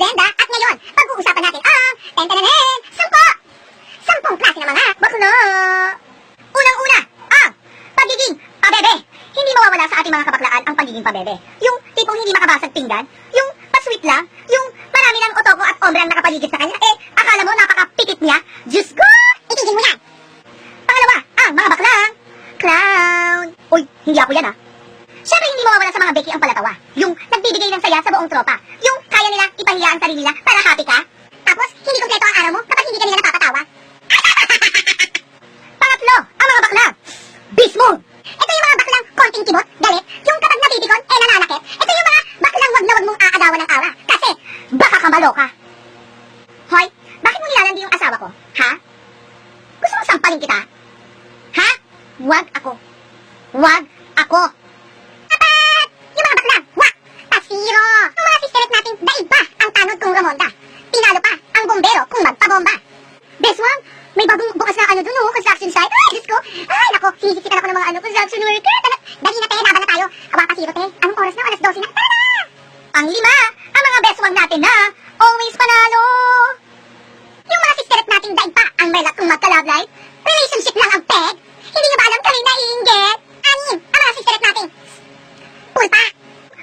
agenda at ngayon, pag-uusapan natin ang tentananen, 10 klase ng mga bakla. Unang-una, ang pagiging pabebe. Hindi mawawala sa ating mga kabaklaan ang pagiging pabebe. Yung tipong hindi makabasag pinggan, yung pasweet lang, yung marami ng otoko at ombre ang nakapaligid sa kanya, akala mo napaka-pitit niya. Diyos ko! Itigil mo yan! Pangalawa, ang mga baklang clown. Uy, hindi ako yan Siyempre hindi mawawala sa mga beki ang palatawa. Yung nagbibigay ng saya sa buong tropa. Yung kaya nila ipahiya ang sarili nila para happy ka. Tapos, hindi kompleto ang araw mo kapag hindi ka nila napapatawa. Pangatlo, ang mga baklang beast mode. Ito yung mga baklang konting kibot, galit. Yung kapag nabibigon, nananakit. Ito yung mga baklang wag na wag mong aagawan ng awa. Kasi, baka kamalo ka. Hoy, bakit mo nilalandi yung asawa ko? Ha? Gusto mong sampalin kita? Ha? Wag ako. Wag ako. Yung mga bakla, wak! Pasiro! Yung mga sisteret natin, daig pa ang tanod kung Ramonda. Tinalo pa ang bombero kung magpabomba. Beswang, may bagong bukas na dun construction site. Ay, Diyos ko! Ay, nako, sinisisitan ako ng mga construction worker. Dali na tayo, laban na tayo. Awa, pasiro, te. Anong oras na? Alas 12 na. Tara na! Pang-5, ang mga beswang natin na always panalo. Yung mga sisteret natin, daig pa ang may kung magka-love life. Relationship lang ang peg. Hindi nyo ba alam kami naiinggit? Anim, ang mga sisteret natin. Pulpa!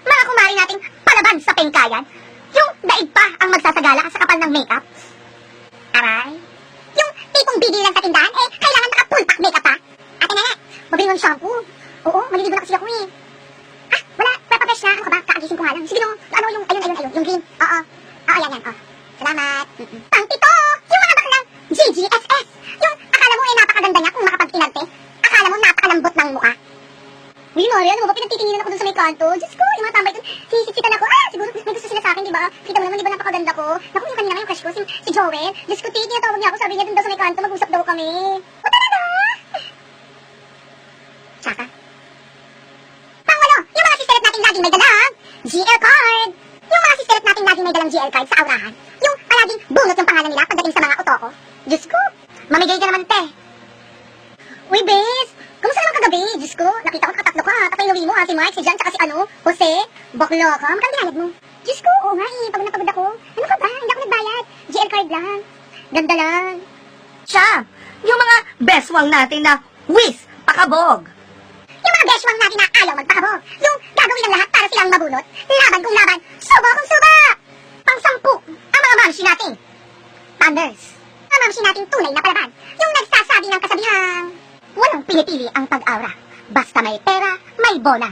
Mga kumari nating palaban sa pengkayan. Yung daig pa ang magsasagala sa kapal ng make-up. Aray. Yung tipong bibili lang sa tindahan, kailangan naka-pulpak make-up pa. Ate na, mabili ng shampoo. Oo, maliligo na kasi ako wala, prepapesh na. Ano ka ba? Kaagising ko nga lang. Sige no, ano yung, ayun, yung green. Oo, yan. Salamat. Pang-pito, yung mga baklang GGSS. Yung akala mo napakaganda niya kung makapag-inarte. Akala mo napakalambot ng mukha. Uy, Mari, ano ba? Pinagtitinginan ako dun sa may kanto. Diyos ko, yung mga tambay dun, sinisiksitan ako. Siguro may gusto sila sa akin, di ba? Kita mo naman, di ba napakaganda ko? Naku, yung kanina nga yung crush ko, si Joel. Diyos ko, tinatawag niya ako, sabi niya dun daw sa may kanto, mag-usap daw kami. O, talaga? Tsaka. Pangwalo, yung mga sisteret natin laging may dalang GL card. Yung mga sisteret natin laging may dalang GL card sa aurahan. Yung palaging bunot yung pangalan nila pagdating sa mga otoko. Diyos ko, mamigay ka naman, te. Uy, bes, kamusta naman kagabi? Diyos ko, nakita ko nakatatlo ka. Tapos yung mo, si Mike, si Jan, tsaka si Jose. Bakla ka, magkano binayad mo? Diyos ko, oo nga pagod na pagod ako. Ano ka ba? Hindi ako nagbayad. GL card lang. Ganda lang. Siya, yung mga beswang natin na whiz, pakabog. Yung mga beswang natin na ayaw magpakabog. Yung gagawin ng lahat para silang mabunot. Laban kung laban, subo kung suba. Pang-10, ang mga mamsi natin. Thunders. Ang mamsi nating tunay na palaban. Yung nagsasabi ng kasabihang walang pinipili ang pag-aura. Basta may pera, may bola.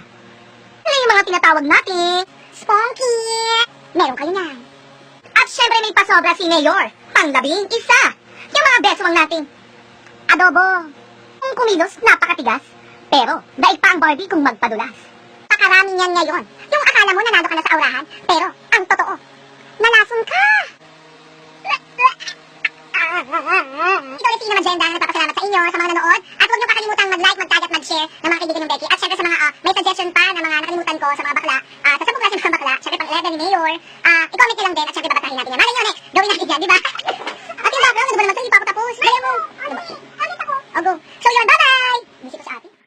Yung mga tinatawag natin, spunky. Meron kayo niyan. At syempre may pasobra si Mayor, pang-11. Yung mga beswang natin, adobo. Kung kumilos, napakatigas. Pero, daig pa ang Barbie kung magpadulas. Pakarami niyan ngayon. Yung akala mo nanalo ka na sa aurahan, pero ang totoo, nalason ka. Ito ulit yung agenda na nagpapasalamat sa inyo, sa mga nanood. At huwag niyo kakalimutan mag-like, mag-tag at mag-share ng mga kaibigan ng Becky. At syempre sa mga may suggestion pa na mga nakalimutan ko sa mga bakla, sa 10 klase ng mga bakla, syempre pang-11 ni Mayor, i-comment nyo lang din at syempre babatahin natin yan. Malay nyo, next, gawin natin yan, di ba? At yung background, ano ba naman ito, hindi pa ako tapos. Ayaw mo. Ano ako? Oh, go. So yun, bye-bye! Busy ko sa atin.